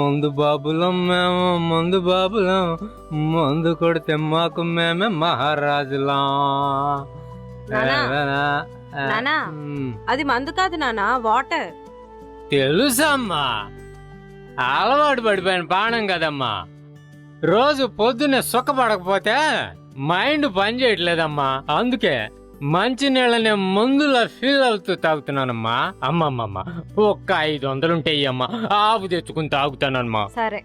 మందు బాబులం మేము మందు బాబులం, మందు కొడితే మాకు మేమే మహారాజులం. నానా అది మందు కాదు నానా, వాటర్. తెలుసమ్మా, అలవాటు పడిపోయిన పానం కదమ్మా. రోజు పొద్దున్నే సుఖపడకపోతే మైండ్ పని చేయట్లేదమ్మా. అందుకే మంచి నీళ్ళని మందులా ఫీల్ అవుతూ తాగుతున్నానమ్మా. అమ్మమ్మమ్మ, ఒక్క 500 ఉంటాయి అమ్మా, ఆపు తెచ్చుకుని తాగుతానమ్మా. సరే.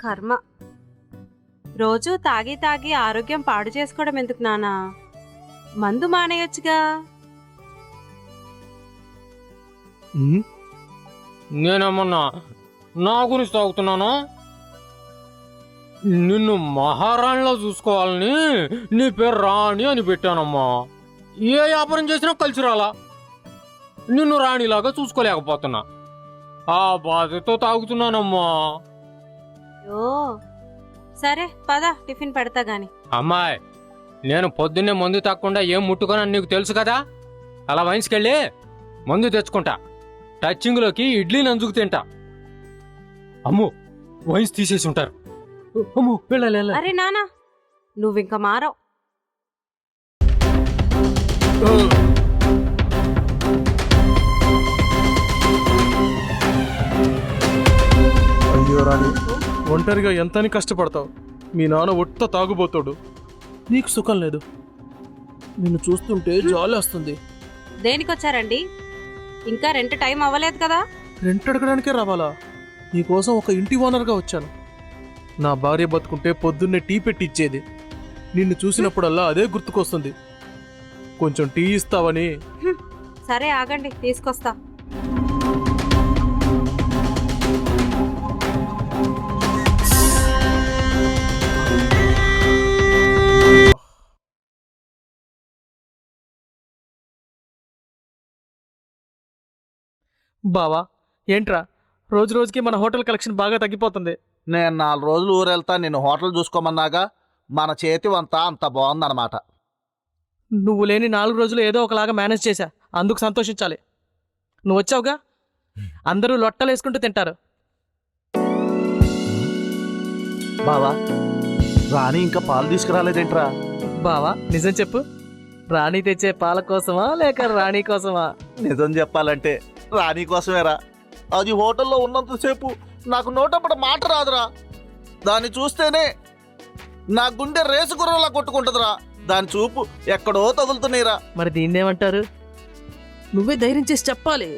కర్మ, రోజు తాగి తాగి ఆరోగ్యం పాడు చేసుకోవడం ఎందుకు నానా? మందు మానేయొచ్చుగా. నేనేమన్నా నా గురించి తాగుతున్నాను? నిన్ను మహారాణిలో చూసుకోవాలని నీ పేరు రాణి అని పెట్టానమ్మా. ఏ వ్యాపారం చేసినా కలిసి రాలా, నిన్ను రాణిలాగా చూసుకోలేకపోతున్నా. ఆ బాధతో తాగుతున్నానమ్మా. ఓ సరే పద, టిఫిన్ పెడతా గాని. అమ్మాయి, నేను పొద్దున్నే మందు తాగకుండా ఏం ముట్టుకోనని నీకు తెలుసు కదా. అలా వయసుకెళ్ళి మందు తెచ్చుకుంటా, టచ్చింగ్లోకి ఇడ్లీ నంజుకు తింటా. అమ్ము, వయసు తీసేసి ఉంటారు. అమ్ము, వెళ్ళాలి. అరే నానా, నువ్వింక మారవు. అయ్యో రాణి, ఒంటరిగా ఎంతని కష్టపడతావు? మీ నాన్న ఒట్ట తాగుబోతాడు, నీకు సుఖం లేదు. నిన్ను చూస్తుంటే జాలి వస్తుంది. దేనికొచ్చారండి? ఇంకా రెంట్ టైం అవ్వలేదు కదా. రెంట్ అడగడానికే రావాలా? నీకోసం ఒక ఇంటి ఓనర్గా వచ్చాను. నా భార్య బతుకుంటే పొద్దున్నే టీ పెట్టి ఇచ్చేది. నిన్ను చూసినప్పుడల్లా అదే గుర్తుకొస్తుంది. కొంచెం టీ ఇస్తావని. సరే ఆగండి, తీసుకొస్తా. బావా, ఏంట్రా రోజు రోజుకి మన హోటల్ కలెక్షన్ బాగా తగ్గిపోతుంది. నేను 4 రోజులు ఊరెళ్తా, నిన్ను హోటల్ చూసుకోమన్నాగా. మన చేతి వంతా అంత బాగుందన్నమాట. నువ్వు లేని 4 రోజులు ఏదో ఒకలాగా మేనేజ్ చేశా, అందుకు సంతోషించాలి. నువ్వు వచ్చావుగా, అందరూ లొట్టలు వేసుకుంటూ తింటారు. బావా, రాణి ఇంకా పాలు తీసుకురాలేదేంట్రా? బావా నిజం చెప్పు, రాణి తెచ్చే పాల కోసమా లేక రాణి కోసమా? నిజం చెప్పాలంటే రాణి కోసమేరా. అది హోటల్లో ఉన్నంతసేపు నాకు నోటప్పుడు మాట రాదురా. దాన్ని చూస్తేనే నా గుండె రేసు గుర్రంలా కొట్టుకుంటుందిరా. దాని చూపు ఎక్కడో తగులుతున్నాయిరా. మరి దీన్నేమంటారు? నువ్వే ధైర్యం చేసి చెప్పాలి.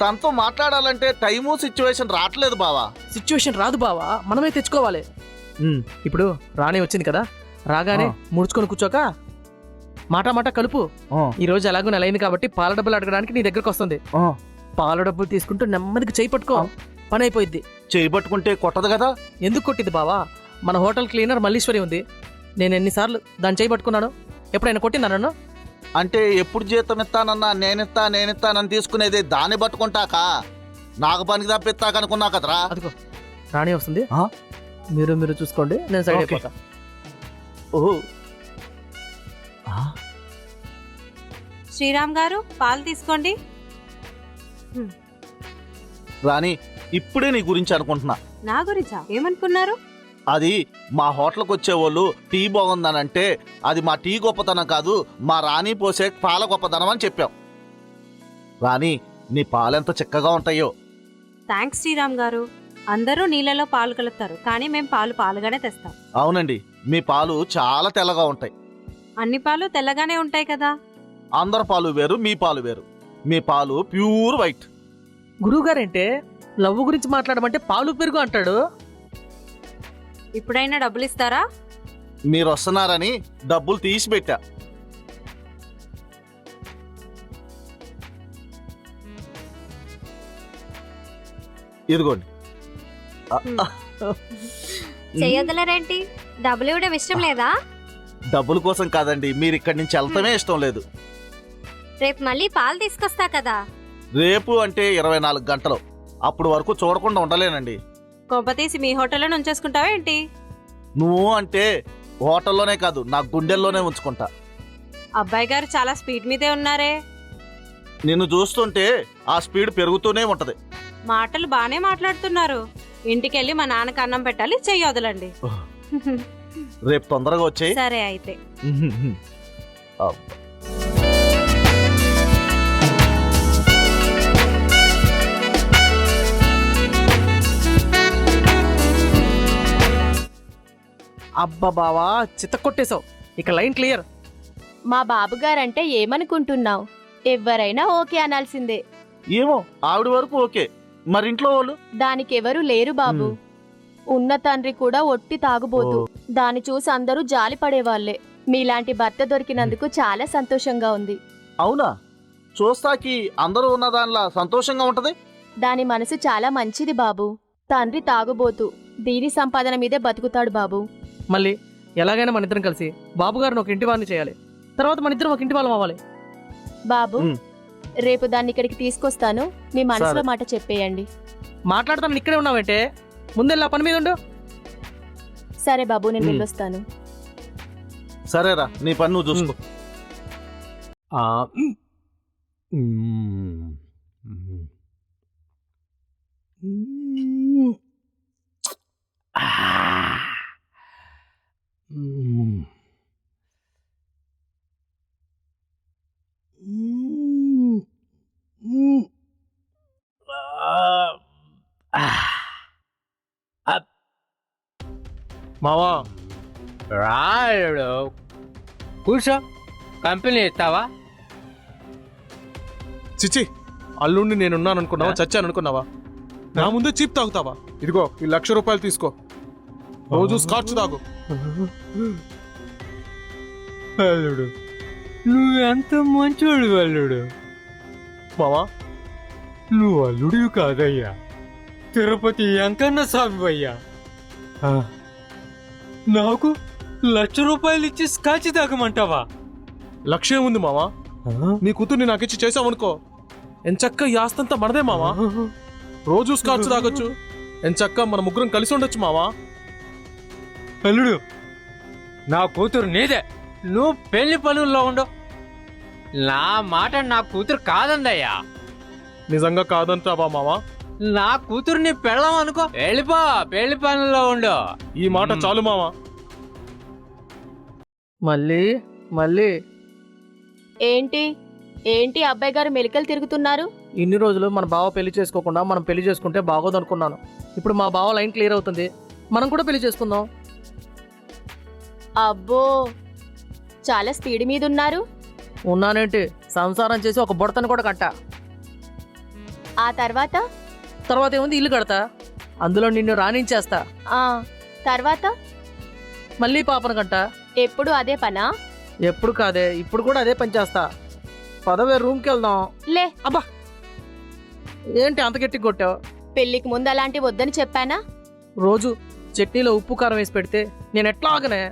తనతో మాట్లాడాలంటే టైము సిచ్యువేషన్ రావట్లేదు బావా. సిచ్యువేషన్ రాదు బావా, మనమే తెచ్చుకోవాలి. ఇప్పుడు రాణి వచ్చింది కదా, రాగానే ముడుచుకొని కూర్చోక మాట కలుపు. ఈ రోజు ఎలాగో నెలైంది కాబట్టి పాల డబ్బులు అడగడానికి నీ దగ్గరకు వస్తుంది. పాల డబ్బులు తీసుకుంటూ నెమ్మదిగా చేయి పట్టుకో, పని అయిపోయింది. చేయి పట్టుకుంటే కొట్టదు కదా. ఎందుకు కొట్టింది బావా? మన హోటల్ క్లీనర్ మల్లీశ్వరి ఉంది. నేను ఎన్నిసార్లు దాన్ని చేయి పట్టుకున్నాను? ఎప్పుడైనా కొట్టిందా నన్ను? అంటే ఎప్పుడు జీతం ఇస్తానన్నా నేనిస్తానని తీసుకునేది దాన్ని పట్టుకుంటాక నాకు పనికి తప్పిస్తాకనుకున్నా కదరా. అదిగో రాణి వస్తుంది, మీరు చూసుకోండి, నేను సైడ్ అయిపోతా. ఓహో, శ్రీరామ్ గారు పాలు తీసుకోండి. రాణి, ఇప్పుడే నీ గురించి అనుకుంటున్నా. నా గురించా? ఏమనుకున్నారు? అది మా హోటల్కి వచ్చేవాళ్ళు టీ బాగుందనంటే అది మా టీ గొప్పతనం కాదు, మా రాణి పోసే పాల గొప్పతనం అని చెప్పాం. రాణి, నీ పాలెంత చిక్కగా ఉంటాయో. థ్యాంక్స్ శ్రీరామ్ గారు. అందరూ నీళ్ళలో పాలు కలుపుతారు, కానీ మేము పాలుగానే తెస్తాం. అవునండి, మీ పాలు చాలా తెల్లగా ఉంటాయి. అన్ని పాలు తెల్లగానే ఉంటాయి కదా. అందరి పాలు వేరు, మీ పాలు వేరు. మీ పాలు ప్యూర్ వైట్. గురువుగారంటే లవ్ గురించి మాట్లాడమంటే పాలు పెరుగు అంటాడు. ఇప్పుడైనా డబ్బులు ఇస్తారా? మీరు వస్తున్నారని డబ్బులు తీసి పెట్టా. ఇదిగోండి. చెయ్యగలరేంటి? డబ్బులు ఇవ్వడం ఇష్టం లేదా? డబ్బుల కోసం కాదండి, మీరు ఇక్కడి నుంచి వెళ్తామే ఇష్టం లేదు. రేపు మళ్ళీ పాలు తీసుకొస్తా కదా. రేపు అంటే 24 గంటలు, అప్పుడు వరకు చూడకుండా ఉండలేనండి. కొంపతీసి మీ హోటల్లో ఉంచేసుకుంటావా ఏంటి? నువ్వు అంటే హోటల్లోనే కాదు, నా గుండెల్లోనే ఉంచుకుంటా. అబ్బాయి గారు చాలా స్పీడ్ మీదే ఉన్నారే. నిన్ను చూస్తుంటే ఆ స్పీడ్ పెరుగుతూనే ఉంటది. మాటలు బానే మాట్లాడుతున్నారు. ఇంటికెళ్ళి మా నాన్నకి అన్నం పెట్టాలి, చెయ్యి వదలండి. రేపు తొందరగా వచ్చేయి. సరే అయితే. అబ్బా బావా, చిత్త కొట్టేశావు. ఇక లైన్ క్లియర్. మా బాబుగారంటే ఏమనుకుంటున్నావు? ఎవరైనా ఓకే అనాల్సిందే. ఏమో ఆవిడ వరకు ఓకే, మరి ఇంట్లో వాళ్ళు? దానికెవరూ లేరు బాబు. ఉన్న తండ్రి కూడా ఒట్టి తాగుబోతు. దాన్ని చూసి అందరూ జాలి పడేవాళ్లే. మీలాంటి భర్త దొరికినందుకు చాలా సంతోషంగా ఉంది. అవునా? చూస్తాకి అందరూ ఉన్న దానిలా సంతోషంగా ఉంటది. దాని మనసు చాలా మంచిది బాబు. తండ్రి తాగుబోతు, దీని సంపాదన మీదే బతుకుతాడు బాబు. మళ్ళీ ఎలాగైనా మన ఇద్దరం కలిసి బాబుగారిని ఒక ఇంటి వారిని చేయాలి. తర్వాత మన ఇద్దరం ఒక ఇంటి వాళ్ళం అవ్వాలి. బాబు, రేపు దాన్ని ఇక్కడికి తీసుకొస్తాను. మీ మనసులో సరే. మాట చెప్పేయండి. మాట్లాడతాను, ఇక్కడే ఉన్నావంటే ముందెళ్ళి ఆ పని మీద ఉండు. సరే బాబు, నేను వెళ్ళొస్తాను. సరేరా, నీ పని నువ్వు చూసుకో. ఆ, మ్మ్. మ్మ్. ఆ. మ్మ్. మ్మ్. మ్మ్. ఆ. అప్. మావా, రాయుడు కూర్చో. కంపెనీ ఇస్తావా? చిచి, అల్లుండి నేనున్నాను అనుకున్నావా? చచ్చాను అనుకున్నావా? నా ముందే చీప్ తాగుతావా? ఇదిగో ఈ ₹1,00,000 తీసుకో. రోజు స్కాచ్ తాగు. అల్లుడు, నువ్వెంత మంచోడు అల్లుడు. మావా, నువ్వు అల్లుడివి కాదయ్యా, తిరుపతి వెంకన్న స్వామివయ్యా. ఆ, నాకు ₹1,00,000 ఇచ్చి స్కాచ్ తాగమంటావా? లక్ష్యం ఉంది మావా. నీ కూతుర్ని నాకిచ్చి చేసావనుకో, ఎంచక్క ఈ ఆస్తంతా మనదే మావా. రోజు స్కాచ్ తాగొచ్చు, ఎంచక్క మన ముగ్గురం కలిసి ఉండొచ్చు మావా. అల్లుడు, నా కూతురు నీదే, నువ్వు పెళ్లి పనుల్లో ఉండు. నా మాట నా కూతురు కాదందయ్యా. నిజంగా కాదంటావా మావా? నా కూతురుని పెళ్ళం అనుకో, వెళ్ళిపో, పెళ్లి పనుల్లో ఉండు. ఈ మాట చాలు మావా. మళ్ళీ మళ్ళీ ఏంటి ఏంటి అబ్బాయి గారు మెలికలు తిరుగుతున్నారు? ఇన్ని రోజులు మన బావ పెళ్లి చేసుకోకుండా మనం పెళ్లి చేసుకుంటే బాగోదనుకున్నాను. ఇప్పుడు మా బావ లైన్ క్లియర్ అవుతుంది, మనం కూడా పెళ్లి చేసుకుందాం. అబ్బో, చాలా స్పీడ్ మీద ఉన్నారు. ఉన్నానేంటి, సంసారం చేసి ఒక బుడతను కూడా కట్టా. ఆ తర్వాత తర్వాత ఏముంది, ఇల్లు కడతా, అందులో నిన్ను రాణించేస్తా. ఆ తర్వాత మళ్ళీ పాపను కంట. ఎప్పుడు అదే పనా? ఎప్పుడు కాదే, ఇప్పుడు కూడా అదే పని చేస్తా. పదవే, రూమ్కి వెళ్దాం. లే, అబ్బా, ఏంటి అంత గట్టి కొట్టావు? పెళ్లికి ముందు అలాంటి వద్దని చెప్పానా? రోజు చట్నీలో ఉప్పు కారం వేసి పెడితే నేను ఎట్లా ఆగనే?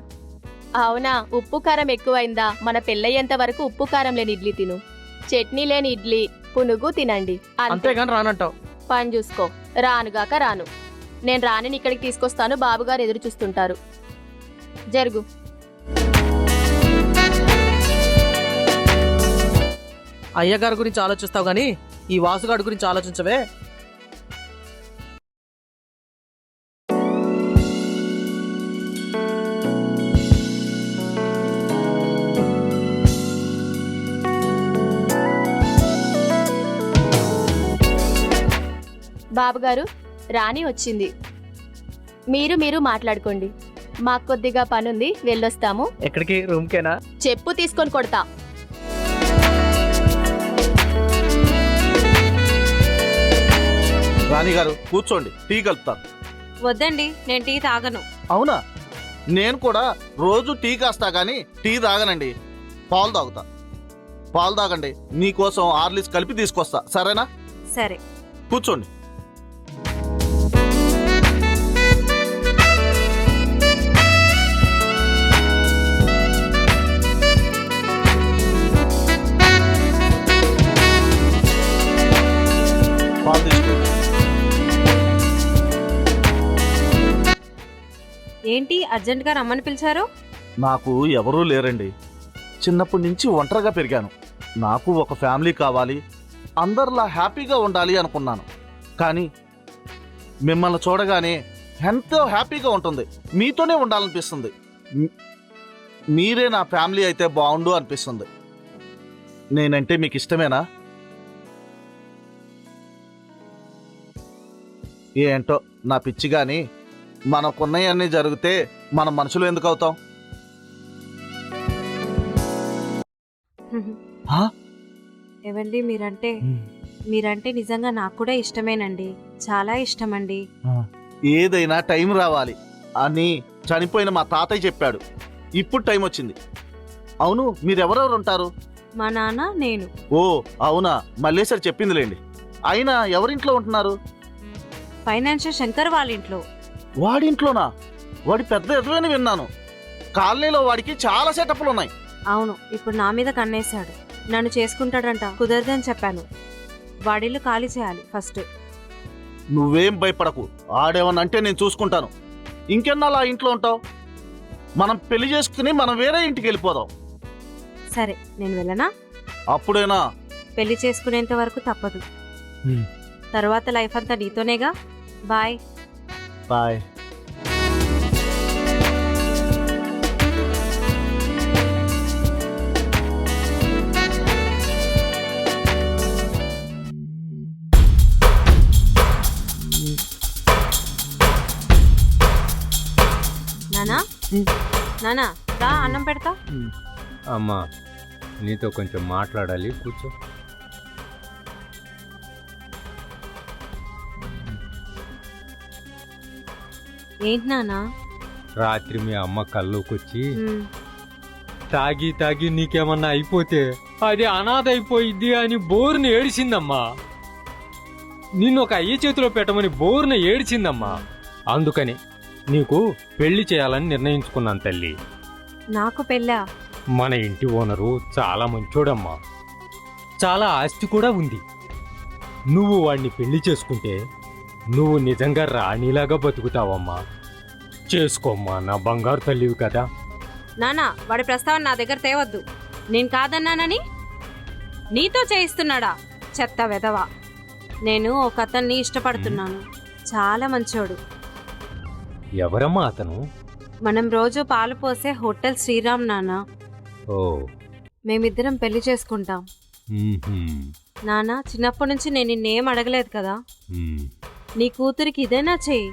అవునా, ఉప్పు కారం ఎక్కువైందా? మన పెళ్ళయ్యేంత వరకు ఉప్పు కారం లేని ఇడ్లీ తిను. చట్నీ లేని ఇడ్లీ పునుగు తినండి. అంతే. అంతేగాని రానంటావు. పని చూసుకో. రానుగాక రాను. నేను రాణిని ఇక్కడికి తీసుకొస్తాను, బాబుగారు ఎదురు చూస్తుంటారు. జరుగు. అయ్యగారి గురించి ఆలోచిస్తావు గాని ఈ వాసుగాడి గురించి ఆలోచించవే. బాబుగారు, రాణి వచ్చింది. మీరు మాట్లాడుకోండి. మాకు కొద్దిగా పనుంది, వెళ్ళొస్తాము. ఎక్కడికి? రూమ్కేనా? చెప్పు తీసుకొని కొడతా. రాణిగారు కూర్చోండి, టీ కలుపుతాను. వద్దండి, నేను టీ తాగను. అవునా? నేను కూడా రోజు టీ కాస్తా గానీ టీ తాగనండి, పాలు తాగుతా. పాలు తాగండి, నీకోసం హార్లిక్స్ కలిపి తీసుకొస్తా, సరేనా? సరే. కూర్చోండి. పాలు తీసుకోండి. ఏంటి అర్జెంట్గా రమ్మని పిలిచారు? నాకు ఎవరూ లేరండి. చిన్నప్పటి నుంచి ఒంటరిగా పెరిగాను. నాకు ఒక ఫ్యామిలీ కావాలి, అందరిలా హ్యాపీగా ఉండాలి అనుకున్నాను. కానీ మిమ్మల్ని చూడగానే ఎంతో హ్యాపీగా ఉంటుంది. మీతోనే ఉండాలనిపిస్తుంది. మీరే నా ఫ్యామిలీ అయితే బాగుండు అనిపిస్తుంది. నేనంటే మీకు ఇష్టమేనా? ఏంటో నా పిచ్చి గాని మనకున్నవన్నీ జరిగితే మనం మనుషులు ఎందుకు అవుతాం? హా? ఏవండి మీరంటే నిజంగా నాకు కూడా ఇష్టమేనండి, చాలా ఇష్టమండి. ఏదైనా టైం రావాలి అని చనిపోయిన మా తాతయ్య చెప్పాడు. ఇప్పుడు టైం వచ్చింది. అవును, మీరెవరెవరు ఉంటారు? మా నాన్న, నేను. ఓ అవునా, మల్లేశ్వరి చెప్పిందిలేండి. అయినా ఎవరింట్లో ఉంటున్నారు? ఫైనాన్షియల్ శంకర్ వాళ్ళ ఇంట్లో. వాడింట్లోనా? వాడి పెద్ద ఎదువని విన్నాను. కాలనీలో వాడికి చాలా సెటప్లు ఉన్నాయి. అవును, ఇప్పుడు నా మీద కన్నేశాడు. నన్ను చేసుకుంటాడంట. కుదరదని చెప్పాను. వాడిల్లు ఖాళీ చేయాలి ఫస్ట్. నువ్వేం భయపడకు. ఆడేమనంటే నేను చూసుకుంటాను. ఇంకెన్నాళ్ళు ఆ ఇంట్లో ఉంటావు? మనం పెళ్లి చేసుకుని మనం వేరే ఇంటికి వెళ్ళిపోదాం. సరే, నేను వెళ్ళనా? అప్పుడేనా? పెళ్లి చేసుకునేంత వరకు తప్పదు. తర్వాత లైఫ్ అంతా నీతోనేగా. బాయ్. బాయ్. నానా, నానా రా, అన్నం పెడతా. అమ్మా, నీతో కొంచెం మాట్లాడాలి, కూర్చో. ఏంటి నానా? రాత్రి మీ అమ్మ కల్లోకొచ్చి తాగి తాగి నీకేమన్నా అయిపోతే అది అనాథ అయిపోయిద్ది అని బోర్ని ఏడిచిందమ్మా. నిన్ను ఒక అయ్య చేతిలో పెట్టమని బోర్ని ఏడిచిందమ్మా. అందుకని నీకు పెళ్లి చేయాలని నిర్ణయించుకున్నాను తల్లి. నాకు పెళ్ళా? మన ఇంటి ఓనరు చాలా మంచోడమ్మా. చాలా ఆస్తి కూడా ఉంది. నువ్వు వాడిని పెళ్లి చేసుకుంటే నువ్వు నిజంగా రాణిలాగా బతుకుతావమ్మా. చేసుకోమ్మా, నా బంగారు తల్లివి కదా. నానా, వాడి ప్రస్తావన నా దగ్గర తేవద్దు. నేను కాదన్నానని నీతో చేయిస్తున్నాడా? చెత్త వెధవా. నేను ఒక అతన్ని ఇష్టపడుతున్నాను. చాలా మంచోడు. ఎవరమ్మా అతను? మనం రోజు పాలు పోసే హోటల్ శ్రీరామ్ నానా. ఓ, మేమిద్దరం పెళ్లి చేసుకుంటాం. మ్మ్హ్మ్. నానా, చిన్నప్పటి నుంచి నేను నిన్నేం అడగలేదు కదా. మ్మ్. నీ కూతురికి ఇదేనా చెయ్యి.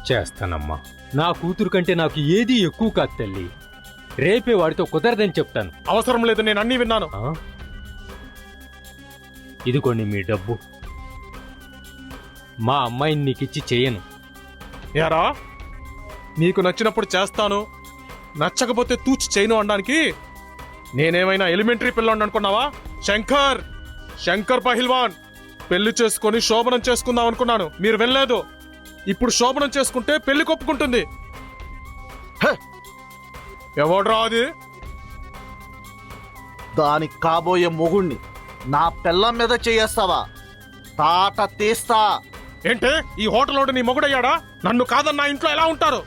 చేస్తానమ్మా. నా కూతురు కంటే నాకు ఏది ఎక్కువ కాదు తల్లి. రేపే వాడితో కుదరదని చెప్తాను. అవసరం లేదు, నేను అన్నీ విన్నాను. ఆ? ఇదిగోండి మీ డబ్బు. మా అమ్మాయిని నీకిచ్చి చేయను. యారా, నీకు నచ్చినప్పుడు చేస్తాను, నచ్చకపోతే తూచి చేయను అనడానికి నేనేమైనా ఎలిమెంటరీ పిల్లని అనుకున్నావా? శంకర్ పహిల్వాన్ పెళ్లి చేసుకుని శోభనం చేసుకుందాం అనుకున్నాను. మీరు వెళ్ళలేదు. ఇప్పుడు శోభనం చేసుకుంటే పెళ్లి కొప్పుకుంటుంది. ఎవడ్రా అది? దానికి కాబోయే మొగుణ్ణి నా పిల్లం మీద చేయేస్తావా? తాట తీస్తా. ఏంటే, ఈ హోటల్ నీ మొగుడయ్యాడా? నన్ను కాదన్నా ఇంట్లో ఎలా ఉంటారు?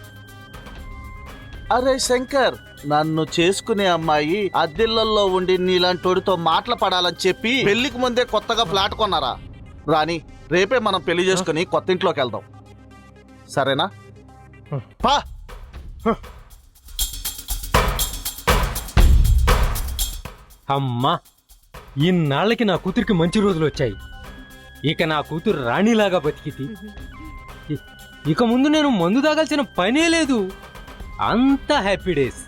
అరే శంకర్, నన్ను చేసుకునే అమ్మాయి అద్దెళ్లలో ఉండి నీలాంటోడితో మాటలు పడాలని చెప్పి పెళ్లికి ముందే కొత్తగా ఫ్లాట్ కొన్నారా? రాని, రేపే మనం పెళ్లి చేసుకుని కొత్త ఇంట్లోకి వెళ్దాం. సరేనా? పా. అమ్మా, ఇన్నాళ్ళకి నా కూతురికి మంచి రోజులు వచ్చాయి. ఇక నా కూతురు రాణిలాగా బతికితి. ఇక ముందు నేను మందు తాగాల్సిన పనే లేదు. అంత హ్యాపీ డేస్.